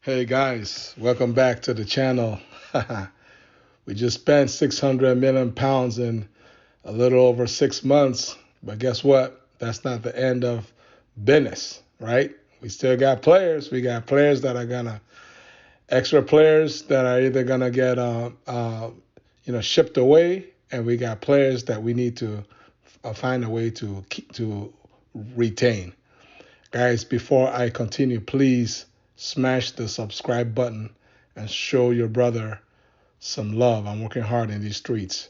Hey guys, welcome back to the channel. We just spent 600 million pounds in a little over 6 months, but guess what? That's not the end of business, right? We still got players. We got players that are gonna extra players that are either gonna get shipped away, and we got players that we need to find a way to keep to retain. Guys, before I continue, please smash the subscribe button and show your brother some love. I'm working hard in these streets.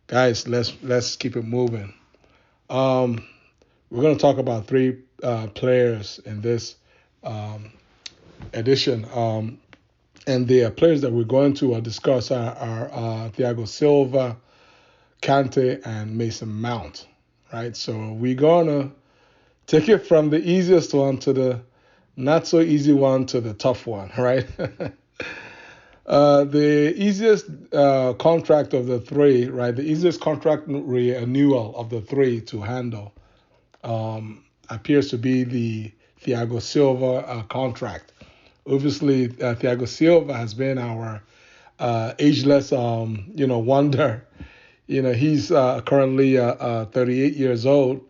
Guys, let's keep it moving. Um, we're gonna talk about three players in this um, edition, and the players that we're going to discuss are Thiago Silva, Kante, and Mason Mount. Right, so we're gonna take it from the easiest one to the not so easy one to the tough one, right? The easiest contract of the three, right? The easiest contract renewal of the three to handle appears to be the Thiago Silva contract. Obviously, Thiago Silva has been our ageless, wonder. He's currently 38 years old,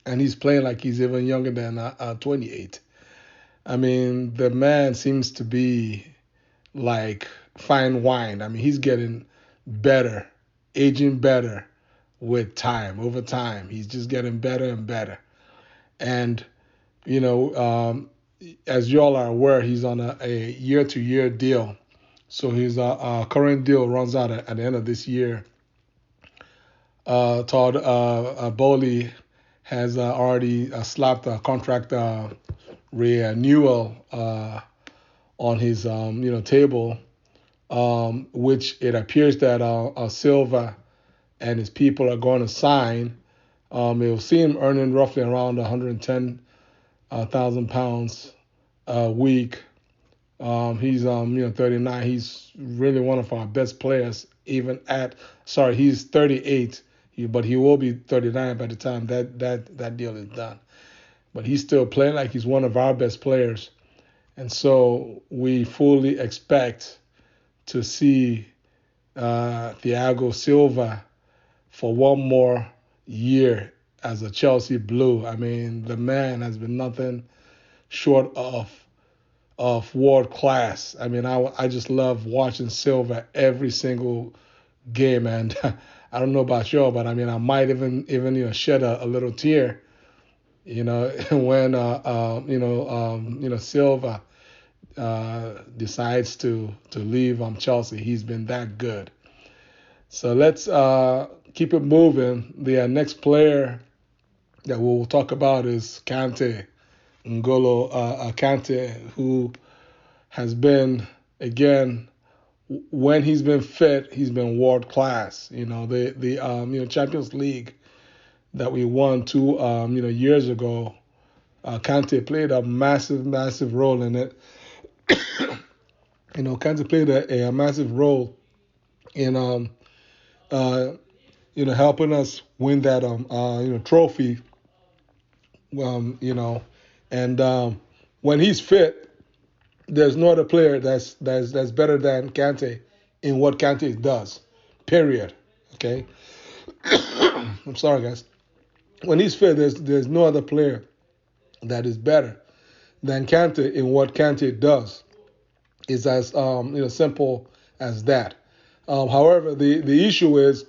and he's playing like he's even younger than 28. I mean, the man seems to be like fine wine. I mean, he's getting better, aging better with time, over time. He's just getting better and better. And, you know, as you all are aware, he's on a year-to-year deal. So his current deal runs out at the end of this year. Todd Bowley has already slapped a contract renewal on his table, which it appears that Silva and his people are going to sign. You'll see him earning roughly around 110,000 pounds a week. He's 39. He's really one of our best players. He's 38, but he will be 39 by the time that deal is done. But he's still playing like he's one of our best players. And so we fully expect to see Thiago Silva for one more year as a Chelsea Blue. I mean, the man has been nothing short of world class. I mean, I just love watching Silva every single game, and I don't know about y'all, but I mean, I might even shed a little tear, when Silva decides to leave Chelsea. He's been that good. So let's keep it moving. The next player that we'll talk about is Kante, N'Golo Kante, who has been, again, when he's been fit, he's been world class. The Champions League that we won two years ago, Kante played a massive role in it. Kante played a massive role in helping us win that trophy. And when he's fit, there's no other player that's better than Kante in what Kante does. Period. Okay. I'm sorry, guys. When he's fit, there's no other player that is better than Kante in what Kante does. It's as simple as that. However, the issue is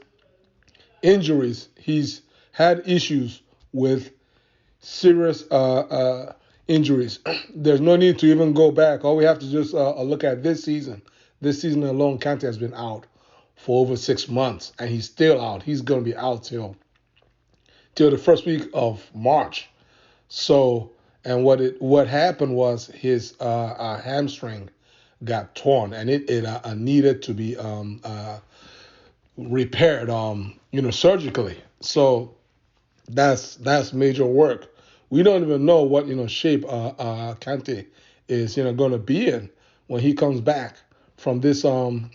injuries. He's had issues with serious injuries. There's no need to even go back. All we have to just look at this season. This season alone, Kante has been out for over 6 months, and he's still out. He's going to be out till the first week of March. So, and what happened was his hamstring got torn, and it needed to be repaired, surgically. So that's major work. We don't even know what shape Kante is going to be in when he comes back from this long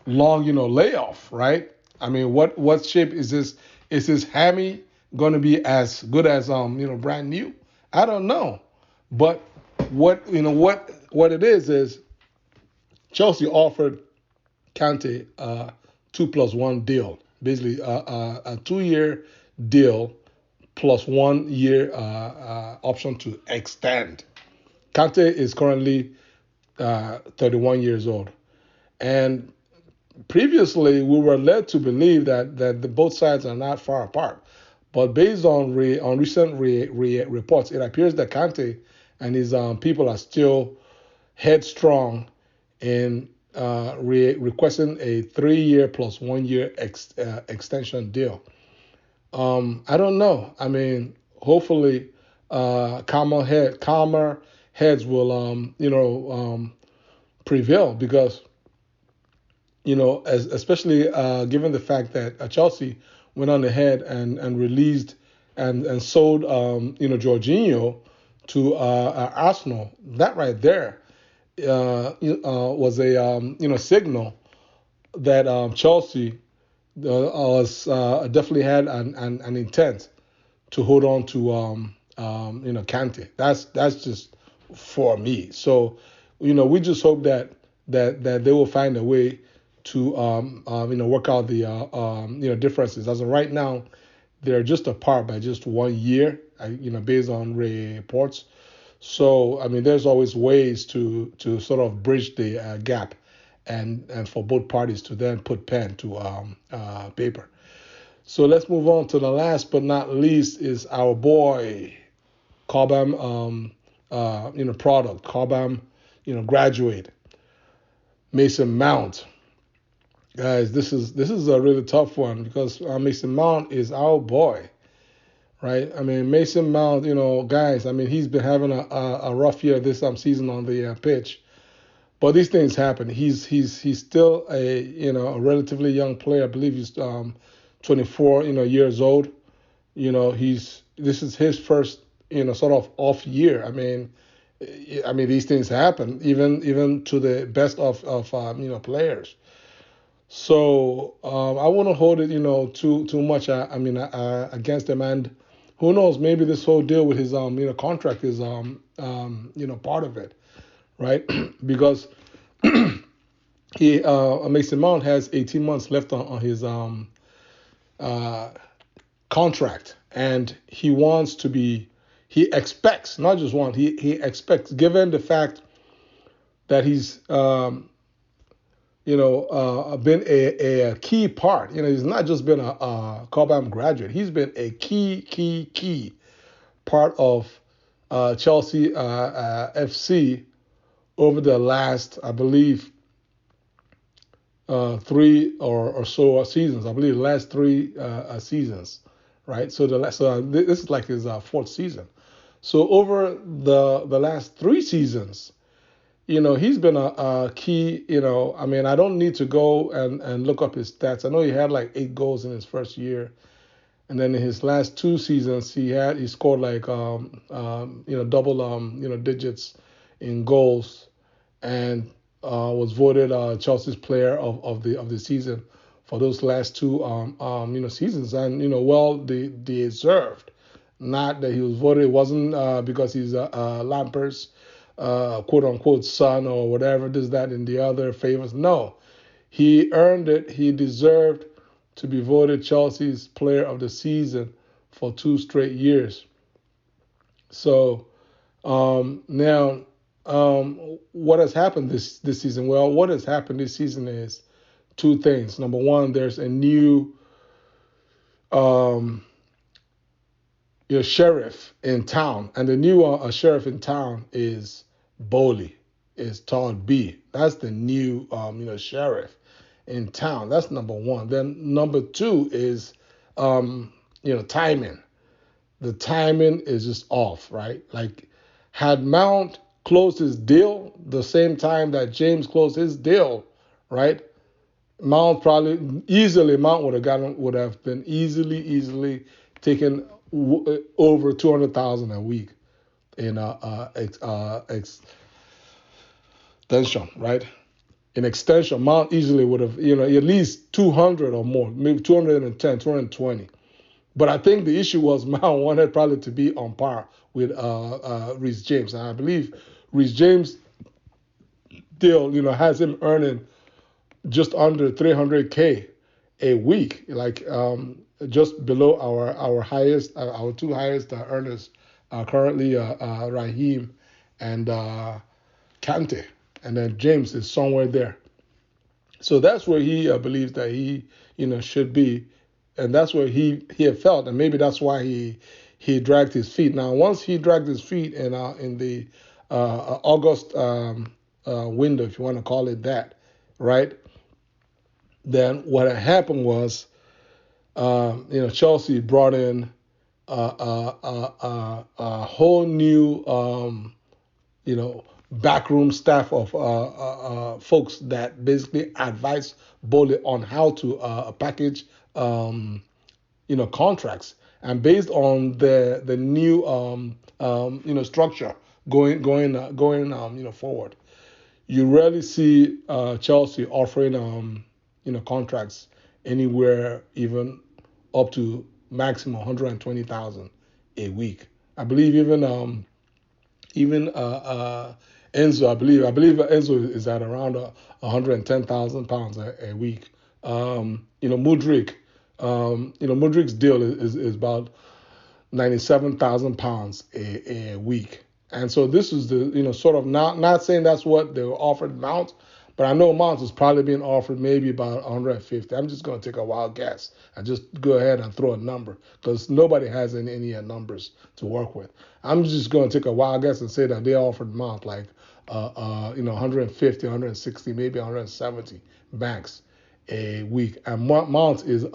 layoff, right? I mean, what shape is this? Is his hammy going to be as good as brand new? I don't know, but what it is Chelsea offered Kante a 2+1 deal, basically a 2 year deal plus 1 year option to extend. Kante is currently 31 years old, and previously we were led to believe that the both sides are not far apart. But based on recent reports, it appears that Kante and his people are still headstrong in requesting a 3 year plus 1 year extension deal. I don't know. I mean, hopefully, calmer heads will, prevail because especially given the fact that Chelsea went on ahead and released and sold, Jorginho to Arsenal. That right there was a signal that Chelsea was definitely had an intent to hold on to Kante. That's just for me. So we just hope that they will find a way to work out the differences. As of right now, they're just apart by just 1 year. Based on reports. So I mean, there's always ways to sort of bridge the gap, and for both parties to then put pen to paper. So let's move on to the last but not least is our boy Cobham product. Cobham graduate Mason Mount. Guys, this is a really tough one because Mason Mount is our boy, right? I mean, Mason Mount, guys, I mean, he's been having a rough year this season on the pitch, but these things happen. He's still a relatively young player. I believe he's 24 years old. This is his first sort of off year. I mean these things happen even to the best of players. So I wouldn't hold it too much. Against him, and who knows? Maybe this whole deal with his contract is part of it, right? Because he Mason Mount has 18 months left on his contract, and he wants to be. He expects, not just want. He expects, given the fact that he's been a key part. He's not just been a Cobham graduate. He's been a key part of Chelsea FC over the last, I believe, 3 or so seasons. I believe the last 3 seasons, right? So this is like his fourth season. So over the last 3 seasons, he's been a key. I don't need to go and look up his stats. I know he had like 8 goals in his first year, and then in his last 2 seasons, he scored like double digits in goals, and was voted Chelsea's player of the season for those last 2 seasons, and well deserved. Not that he was voted. It wasn't because he's Lampard's quote unquote son or whatever, this, that, and the other favors. No, he earned it. He deserved to be voted Chelsea's player of the season for 2 straight years. So now, what has happened this season? Well, what has happened this season is 2 things. Number one, there's a new sheriff in town, and the new sheriff in town is Bowley, is Todd B. That's the new sheriff in town. That's number one. Then number 2 is timing. The timing is just off, right? Like, had Mount closed his deal the same time that James closed his deal, right? Mount would have been easily taken over 200,000 a week in extension, right? In extension, Mount easily would have, at least 200 or more, maybe 210, 220. But I think the issue was Mount wanted probably to be on par with Reece James, and I believe Reece James deal, has him earning just under 300K a week, like just below our highest, our two highest earners currently, Raheem and Kante, and then James is somewhere there. So that's where he believes that he, should be, and that's where he had felt, and maybe that's why he dragged his feet. Now, once he dragged his feet in the August window, if you want to call it that, right? Then what had happened was, Chelsea brought in a whole new, backroom staff of folks that basically advise Bowley on how to package, contracts, and based on the new, structure going forward, you rarely see Chelsea offering, contracts anywhere even up to maximum 120,000 a week. I believe even Enzo, I believe Enzo is at around 110,000 pounds a week. Mudryk, Mudryk's deal is about 97,000 pounds a week. And so this is the, sort of, not saying that's what they were offered Mount, but I know Mount is probably being offered maybe about 150. I'm just going to take a wild guess and just go ahead and throw a number because nobody has any numbers to work with. I'm just going to take a wild guess and say that they offered Mount like, 150, 160, maybe 170 max a week. And Mount is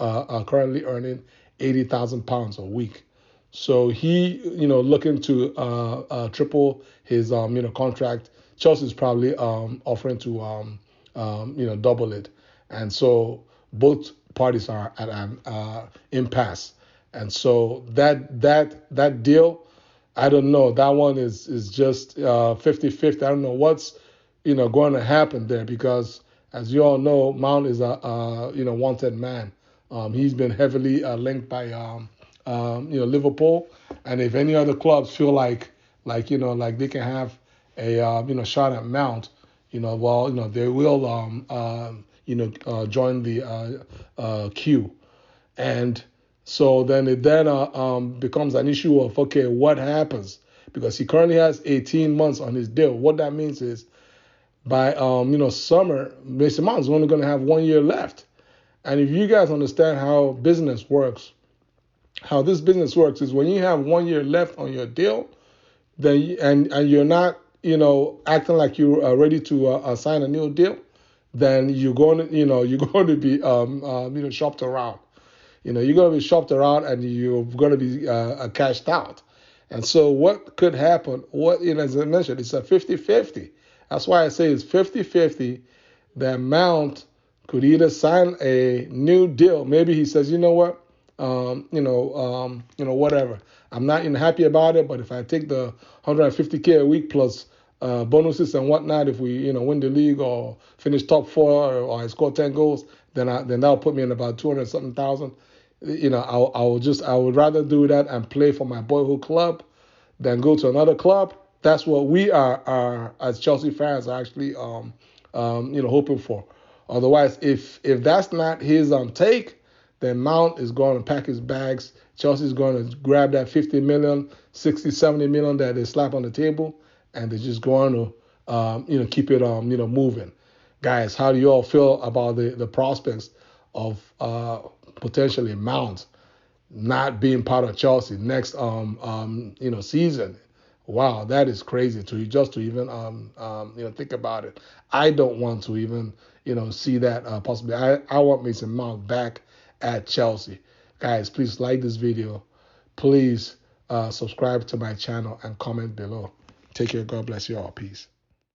currently earning 80,000 pounds a week. So he, looking to triple his, contract. Chelsea's probably offering to, double it, and so both parties are at an impasse. And so that deal, I don't know. That one is just 50-50. I don't know what's going to happen there because, as you all know, Mount is a wanted man. He's been heavily linked by Liverpool, and if any other clubs feel like they can have a shot at Mount, they will join the queue, and so then it becomes an issue of, okay, what happens, because he currently has 18 months on his deal. What that means is by summer, Mason Mount is only going to have 1 year left, and if you guys understand how business works. How this business works is when you have 1 year left on your deal, then and you're not acting like you're ready to sign a new deal, then you're going to be shopped around. You're going to be shopped around and you're going to be cashed out. And so what could happen? As I mentioned, it's a 50-50. That's why I say it's 50-50. The amount could either sign a new deal. Maybe he says, you know what? Whatever. I'm not happy about it, but if I take the 150K a week plus bonuses and whatnot, if we win the league or finish top four or I score 10 goals, then that'll put me in about 200 something thousand. I would rather do that and play for my boyhood club than go to another club. That's what we are as Chelsea fans are actually hoping for. Otherwise, if that's not his take, then Mount is going to pack his bags. Chelsea's going to grab that 50 million, 60, 70 million that they slap on the table, and they're just going to, keep it, moving. Guys, how do you all feel about the prospects of potentially Mount not being part of Chelsea next, season? Wow, that is crazy to even think about it. I don't want to even, see that possibly. I want Mason Mount back at Chelsea. Guys, please like this video. Please subscribe to my channel and comment below. Take care. God bless you all. Peace.